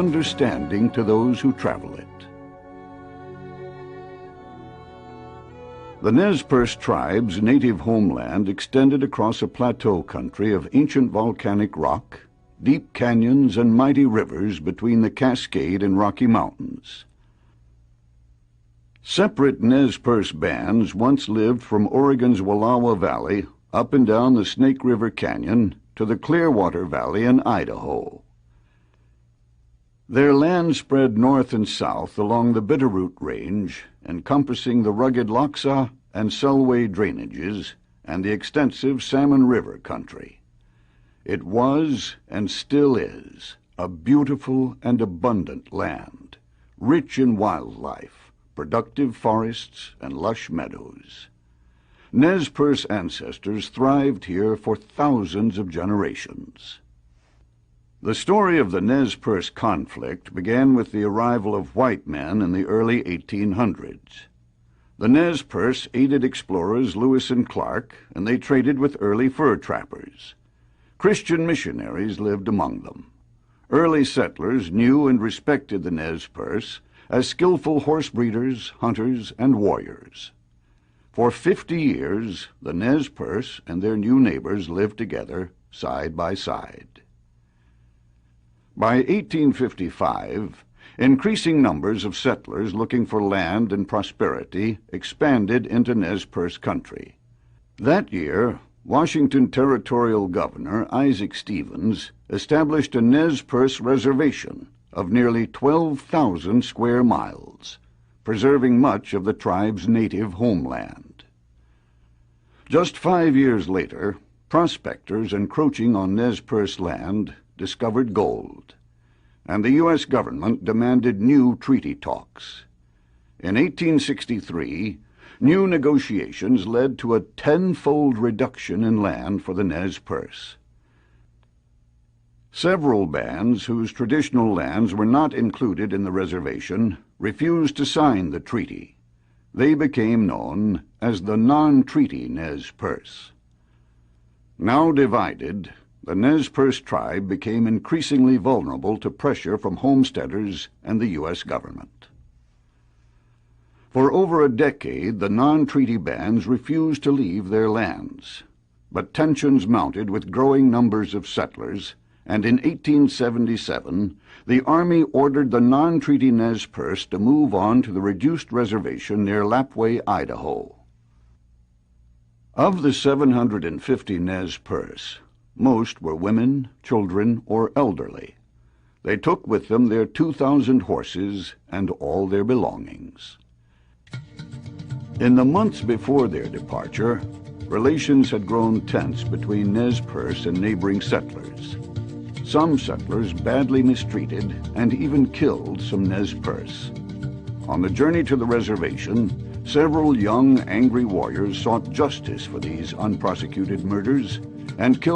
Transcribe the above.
understanding to those who travel it. The Nez Perce tribe's native homeland extended across a plateau country of ancient volcanic rock, deep canyons, and mighty rivers between the Cascade and Rocky Mountains. Separate Nez Perce bands once lived from Oregon's Wallowa Valley up and down the Snake River Canyon to the Clearwater Valley in Idaho. Their land spread north and south along the Bitterroot Range, encompassing the rugged Lochsa and Selway drainages and the extensive Salmon River country. It was, and still is, a beautiful and abundant land, rich in wildlife, productive forests, and lush meadows. Nez Perce ancestors thrived here for thousands of generations. The story of the Nez Perce conflict began with the arrival of white men in the early 1800s. The Nez Perce aided explorers Lewis and Clark, and they traded with early fur trappers. Christian missionaries lived among them. Early settlers knew and respected the Nez Perce as skillful horse breeders, hunters, and warriors. For 50 years, the Nez Perce and their new neighbors lived together, side by side. By 1855, increasing numbers of settlers looking for land and prosperity expanded into Nez Perce country. That year, Washington Territorial Governor Isaac Stevens established a Nez Perce reservation of nearly 12,000 square miles, preserving much of the tribe's native homeland. Just 5 years later, prospectors encroaching on Nez Perce land discovered gold, and the U.S. government demanded new treaty talks. In 1863, new negotiations led to a tenfold reduction in land for the Nez Perce. Several bands whose traditional lands were not included in the reservation refused to sign the treaty. They became known as the non-treaty Nez Perce. Now divided, the Nez Perce tribe became increasingly vulnerable to pressure from homesteaders and the U.S. government. For over a decade, the non-treaty bands refused to leave their lands, but tensions mounted with growing numbers of settlers, and in 1877, the Army ordered the non-treaty Nez Perce to move on to the reduced reservation near Lapwai, Idaho. Of the 750 Nez Perce, most were women, children, or elderly. They took with them their 2,000 horses and all their belongings. In the months before their departure, relations had grown tense between Nez Perce and neighboring settlers. Some settlers badly mistreated and even killed some Nez Perce. On the journey to the reservation, several young, angry warriors sought justice for these unprosecuted murders and killed